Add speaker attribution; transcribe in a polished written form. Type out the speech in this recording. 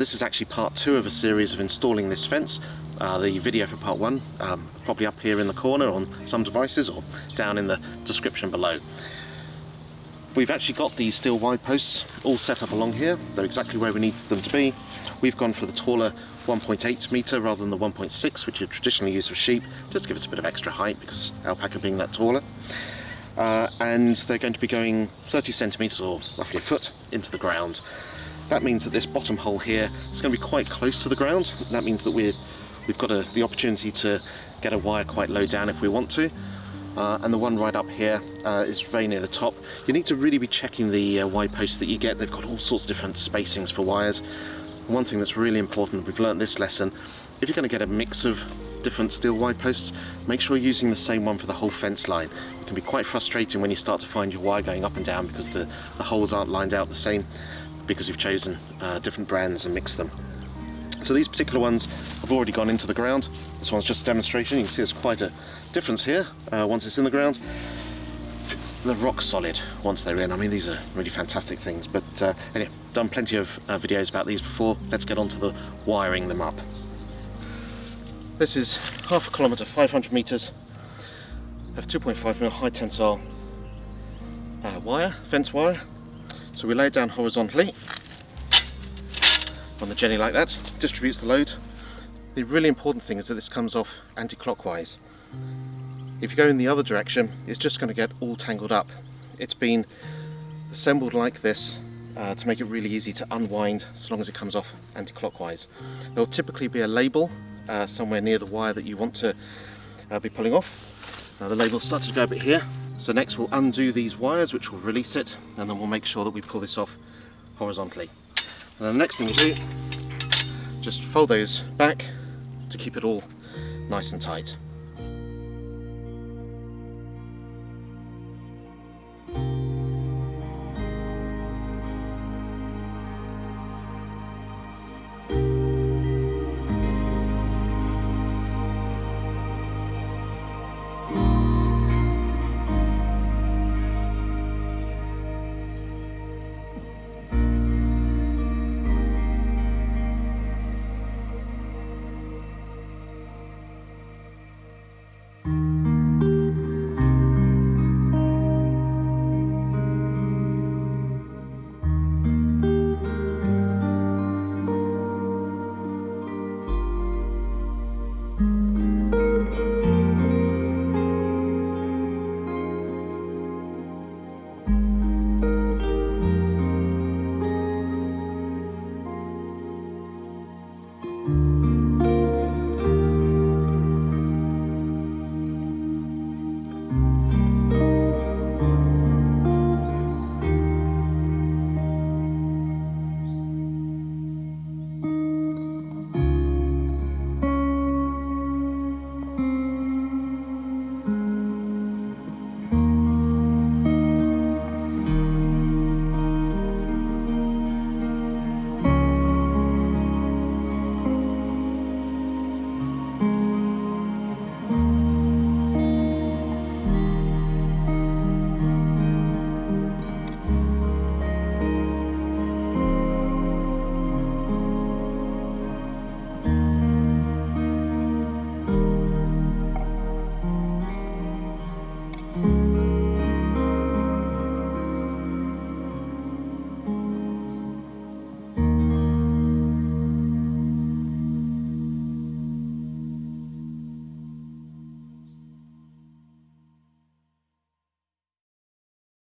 Speaker 1: This is actually part 2 of a series of installing this fence. The video for part 1 probably up here in the corner on some devices or down in the description below. We've actually got these steel wide posts all set up along here. They're exactly where we need them to be. We've gone for the taller 1.8 metre rather than the 1.6, which you traditionally use for sheep, just to give us a bit of extra height because alpaca being that taller. And they're going to be going 30 centimetres or roughly a foot into the ground. That means that this bottom hole here is going to be quite close to the ground. That means that we've got the opportunity to get a wire quite low down if we want to. And the one right up here is very near the top. You need to really be checking the wide posts that you get. They've got all sorts of different spacings for wires. One thing that's really important, we've learnt this lesson, if you're going to get a mix of different steel wide posts, make sure you're using the same one for the whole fence line. It can be quite frustrating when you start to find your wire going up and down because the holes aren't lined out the same, because you've chosen different brands and mixed them. So these particular ones have already gone into the ground. This one's just a demonstration. You can see there's quite a difference here once it's in the ground. They're rock solid once they're in. I mean, these are really fantastic things. But anyway, done plenty of videos about these before. Let's get on to the wiring them up. This is half a kilometre, 500 metres of 2.5mm high tensile wire, fence wire. So we lay it down horizontally on the Jenny like that, distributes the load. The really important thing is that this comes off anti-clockwise. If you go in the other direction, it's just going to get all tangled up. It's been assembled like this to make it really easy to unwind as long as it comes off anti-clockwise. There will typically be a label somewhere near the wire that you want to be pulling off. Now the label starts to go a bit here. So next we'll undo these wires, which will release it, and then we'll make sure that we pull this off horizontally. And then the next thing we do, just fold those back to keep it all nice and tight.